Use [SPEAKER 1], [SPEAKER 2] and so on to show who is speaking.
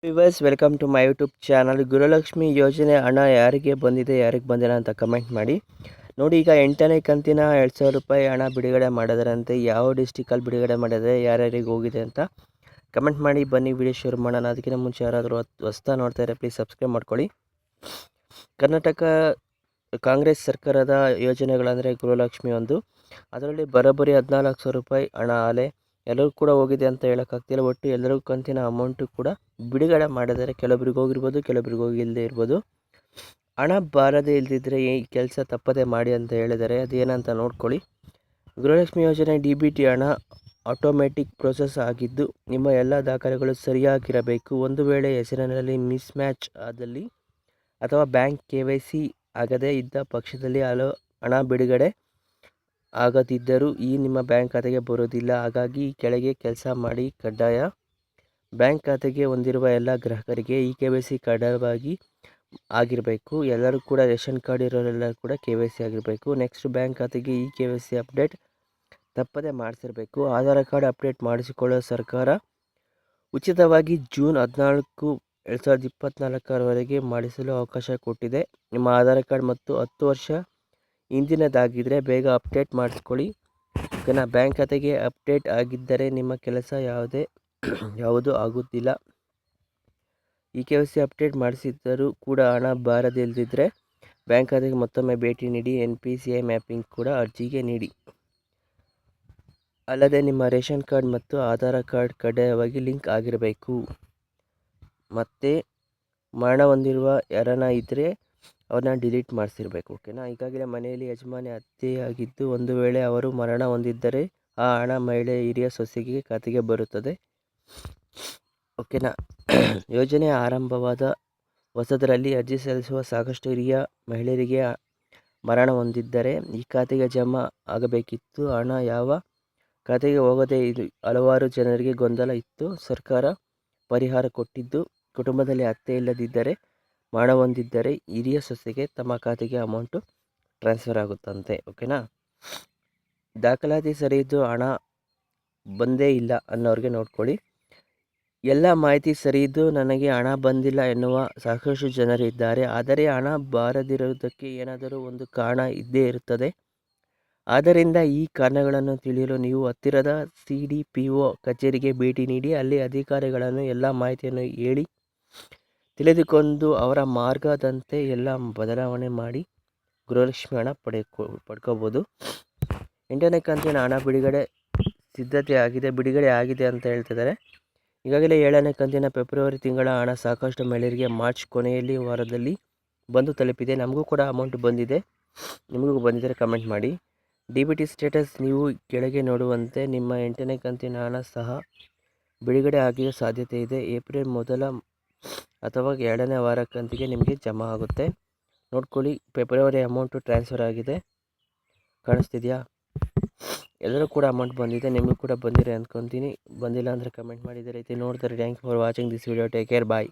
[SPEAKER 1] Viewers welcome to my YouTube channel. Gruhalakshmi ಯೋಜನೆ ಹಣ ಯಾರಿಗೆ ಬಂದಿದೆ ಯಾರಿಗೆ ಬಂದಿಲ್ಲ ಅಂತ ಕಮೆಂಟ್ ಮಾಡಿ. ನೋಡಿ, ಈಗ 8ನೇ ಕಂತಿನ 2,000 ರೂಪಾಯಿ ಹಣ ಬಿಡುಗಡೆ ಮಾಡಿದರಂತೆ. ಯಾವ ಡಿಸ್ಟಿಕಲ್ಲಿ ಬಿಡುಗಡೆ ಮಾಡಿದರೆ ಯಾರ್ಯಾರಿಗೆ ಹೋಗಿದೆ ಅಂತ ಕಮೆಂಟ್ ಮಾಡಿ. ಬನ್ನಿ ವಿಡಿಯೋ ಶುರು ಮಾಡೋಣ. ಅದಕ್ಕಿಂತ ಮುಂಚೆ ಯಾರಾದರೂ ಹೊಸ್ತಾ ನೋಡ್ತಾ ಇದ್ದಾರೆ ಪ್ಲೀಸ್ ಸಬ್ಸ್ಕ್ರೈಬ್ ಮಾಡ್ಕೊಳ್ಳಿ. ಕರ್ನಾಟಕ ಕಾಂಗ್ರೆಸ್ ಸರ್ಕಾರದ ಯೋಜನೆಗಳಂದರೆ ಗೃಹಲಕ್ಷ್ಮಿ ಒಂದು. ಅದರಲ್ಲಿ ಬರೋಬ್ಬರಿ 14,00,000 ರೂಪಾಯಿ ಹಣ ಅಲೆ ಎಲ್ಲರಿಗೂ ಕೂಡ ಹೋಗಿದೆ ಅಂತ ಹೇಳೋಕ್ಕಾಗ್ತಿಲ್ಲ. ಒಟ್ಟು ಎಲ್ಲರಿಗೂ ಕಂತಿನ ಅಮೌಂಟು ಕೂಡ ಬಿಡುಗಡೆ ಮಾಡಿದರೆ ಕೆಲವರಿಗೆ ಹೋಗಿರ್ಬೋದು, ಕೆಲವರಿಗೆ ಹೋಗಿಲ್ಲದೆ ಇರ್ಬೋದು. ಹಣ ಬಾರದೇ ಇಲ್ದಿದ್ರೆ ಈ ಕೆಲಸ ತಪ್ಪದೆ ಮಾಡಿ ಅಂತ ಹೇಳಿದ್ದಾರೆ. ಅದೇನಂತ ನೋಡ್ಕೊಳ್ಳಿ. ಗೃಹಲಕ್ಷ್ಮಿ ಯೋಜನೆ DBT ಹಣ ಆಟೋಮೆಟಿಕ್ ಪ್ರೋಸೆಸ್ ಆಗಿದ್ದು ನಿಮ್ಮ ಎಲ್ಲ ದಾಖಲೆಗಳು ಸರಿಯಾಗಿರಬೇಕು. ಒಂದು ವೇಳೆ ಹೆಸರಿನಲ್ಲಿ ಮಿಸ್ ಮ್ಯಾಚ್ ಆದಲ್ಲಿ ಅಥವಾ ಬ್ಯಾಂಕ್ KYC ಆಗದೇ ಇದ್ದ ಪಕ್ಷದಲ್ಲಿ ಹಣ ಬಿಡುಗಡೆ ಆಗದಿದ್ದರೂ ನಿಮ್ಮ ಬ್ಯಾಂಕ್ ಖಾತೆಗೆ ಬರೋದಿಲ್ಲ. ಹಾಗಾಗಿ ಈ ಕೆಳಗೆ ಕೆಲಸ ಮಾಡಿ. ಕಡ್ಡಾಯ ಬ್ಯಾಂಕ್ ಖಾತೆಗೆ ಹೊಂದಿರುವ ಎಲ್ಲ ಗ್ರಾಹಕರಿಗೆ ಈ KYC ಕಡ್ಡಾಯವಾಗಿ ಆಗಿರಬೇಕು. ಎಲ್ಲರೂ ಕೂಡ ರೇಷನ್ ಕಾರ್ಡ್ ಇರೋರೆಲ್ಲರೂ ಕೂಡ KYC ಆಗಿರಬೇಕು. ನೆಕ್ಸ್ಟ್ ಬ್ಯಾಂಕ್ ಖಾತೆಗೆ ಈ KYC ಅಪ್ಡೇಟ್ ತಪ್ಪದೆ ಮಾಡಿಸಿರಬೇಕು. ಆಧಾರ್ ಕಾರ್ಡ್ ಅಪ್ಡೇಟ್ ಮಾಡಿಸಿಕೊಳ್ಳಲು ಸರ್ಕಾರ ಉಚಿತವಾಗಿ ಜೂನ್ 14, 2024 ಮಾಡಿಸಲು ಅವಕಾಶ ಕೊಟ್ಟಿದೆ. ನಿಮ್ಮ ಆಧಾರ್ ಕಾರ್ಡ್ ಮತ್ತು 10 ವರ್ಷ ಹಿಂದಿನದಾಗಿದ್ದರೆ ಬೇಗ ಅಪ್ಡೇಟ್ ಮಾಡಿಸ್ಕೊಳ್ಳಿ. ಓಕೆನಾ. ಬ್ಯಾಂಕ್ ಖಾತೆಗೆ ಅಪ್ಡೇಟ್ ಆಗಿದ್ದರೆ ನಿಮ್ಮ ಕೆಲಸ ಯಾವುದೂ ಆಗುತ್ತಿಲ್ಲ. ಈ KYC ಅಪ್ಡೇಟ್ ಮಾಡಿಸಿದ್ದರೂ ಕೂಡ ಹಣ ಬಾರದೇ ಇಲ್ಲದಿದ್ದರೆ ಬ್ಯಾಂಕ್ ಖಾತೆಗೆ ಮತ್ತೊಮ್ಮೆ ಭೇಟಿ ನೀಡಿ. NPCI ಮ್ಯಾಪಿಂಗ್ ಕೂಡ ಅರ್ಜಿಗೆ ನೀಡಿ. ಅಲ್ಲದೆ ನಿಮ್ಮ ರೇಷನ್ ಕಾರ್ಡ್ ಮತ್ತು ಆಧಾರ್ ಕಾರ್ಡ್ ಕಡ್ಡಾಯವಾಗಿ ಲಿಂಕ್ ಆಗಿರಬೇಕು. ಮತ್ತು ಮರಣ ಹೊಂದಿರುವ ಯಾರನ್ನ ಇದ್ದರೆ ಅವ್ರನ್ನ ಡಿಲೀಟ್ ಮಾಡಿಸಿರ್ಬೇಕು. ಓಕೆನಾ. ಈಗಾಗಲೇ ಮನೆಯಲ್ಲಿ ಯಜಮಾನಿ ಹತ್ಯೆಯಾಗಿದ್ದು ಒಂದು ವೇಳೆ ಅವರು ಮರಣ ಹೊಂದಿದ್ದರೆ ಆ ಹಣ ಮಹಿಳೆ ಹಿರಿಯ ಸೊಸೆಗೆ ಖಾತೆಗೆ ಬರುತ್ತದೆ. ಓಕೆನಾ. ಯೋಜನೆ ಆರಂಭವಾದ ಹೊಸದರಲ್ಲಿ ಅರ್ಜಿ ಸಲ್ಲಿಸುವ ಸಾಕಷ್ಟು ಹಿರಿಯ ಮಹಿಳೆಯರಿಗೆ ಮರಣ ಹೊಂದಿದ್ದರೆ ಈ ಖಾತೆಗೆ ಜಮಾ ಆಗಬೇಕಿತ್ತು. ಹಣ ಯಾವ ಖಾತೆಗೆ ಹೋಗದೆ ಹಲವಾರು ಜನರಿಗೆ ಗೊಂದಲ ಇತ್ತು. ಸರ್ಕಾರ ಪರಿಹಾರ ಕೊಟ್ಟಿದ್ದು, ಕುಟುಂಬದಲ್ಲಿ ಹತ್ಯೆ ಇಲ್ಲದಿದ್ದರೆ ಮರಣ ಹೊಂದಿದ್ದರೆ ಹಿರಿಯ ಸೊಸೆಗೆ ತಮ್ಮ ಖಾತೆಗೆ ಅಮೌಂಟು ಟ್ರಾನ್ಸ್ಫರ್ ಆಗುತ್ತಂತೆ. ಓಕೆನಾ. ದಾಖಲಾತಿ ಸರಿಯಿದ್ದು ಹಣ ಬಂದೇ ಇಲ್ಲ ಅನ್ನೋರಿಗೆ ನೋಡ್ಕೊಳ್ಳಿ. ಎಲ್ಲ ಮಾಹಿತಿ ಸರಿಯಿದ್ದು ನನಗೆ ಹಣ ಬಂದಿಲ್ಲ ಎನ್ನುವ ಸಾಕಷ್ಟು ಜನರಿದ್ದಾರೆ. ಆದರೆ ಹಣ ಬಾರದಿರುವುದಕ್ಕೆ ಏನಾದರೂ ಒಂದು ಕಾರಣ ಇದ್ದೇ ಇರುತ್ತದೆ. ಆದ್ದರಿಂದ ಈ ಕಾರಣಗಳನ್ನು ತಿಳಿಯಲು ನೀವು ಹತ್ತಿರದ CDPO ಕಚೇರಿಗೆ ಭೇಟಿ ನೀಡಿ. ಅಲ್ಲಿ ಅಧಿಕಾರಿಗಳನ್ನು ಎಲ್ಲ ಮಾಹಿತಿಯನ್ನು ಹೇಳಿ ತಿಳಿದುಕೊಂಡು ಅವರ ಮಾರ್ಗದಂತೆ ಎಲ್ಲ ಬದಲಾವಣೆ ಮಾಡಿ ಗೃಹಲಕ್ಷ್ಮಿ ಹಣ ಪಡ್ಕೋಬೋದು. 8ನೇ ಕಂತಿನ ಹಣ ಬಿಡುಗಡೆ ಆಗಿದೆ ಅಂತ ಹೇಳ್ತಿದ್ದಾರೆ. ಈಗಾಗಲೇ 7ನೇ ಕಂತಿನ ಫೆಬ್ರವರಿ ತಿಂಗಳ ಹಣ ಸಾಕಷ್ಟು ಮಹಿಳೆಯರಿಗೆ ಮಾರ್ಚ್ ಕೊನೆಯಲ್ಲಿ ವಾರದಲ್ಲಿ ಬಂದು ತಲುಪಿದೆ. ನಮಗೂ ಕೂಡ ಅಮೌಂಟ್ ಬಂದಿದೆ. ನಿಮಗೂ ಬಂದಿದ್ದರೆ ಕಮೆಂಟ್ ಮಾಡಿ. DBT ಸ್ಟೇಟಸ್ ನೀವು ಕೆಳಗೆ ನೋಡುವಂತೆ ನಿಮ್ಮ 8ನೇ ಕಂತಿನ ಹಣ ಸಹ ಬಿಡುಗಡೆ ಆಗಿರೋ ಸಾಧ್ಯತೆ ಇದೆ. ಏಪ್ರಿಲ್ ಮೊದಲ ಅಥವಾ 2ನೇ ವಾರ ಕಂತಿಗೆ ನಿಮಗೆ ಜಮಾ ಆಗುತ್ತೆ. ನೋಡ್ಕೊಳ್ಳಿ. ಫೆಬ್ರವರಿ ಅಮೌಂಟು ಟ್ರಾನ್ಸ್ಫರ್ ಆಗಿದೆ, ಕಾಣಿಸ್ತಿದೆಯಾ? ಎಲ್ಲರೂ ಕೂಡ ಅಮೌಂಟ್ ಬಂದಿದೆ. ನಿಮಗೂ ಕೂಡ ಬಂದಿದೆ ಅಂದ್ಕೊತೀನಿ. ಬಂದಿಲ್ಲ ಅಂದರೆ ಕಮೆಂಟ್ ಮಾಡಿ. ಇದೇ ರೀತಿ ನೋಡ್ತಾರೆ. Thank you for watching this video. Take care. Bye.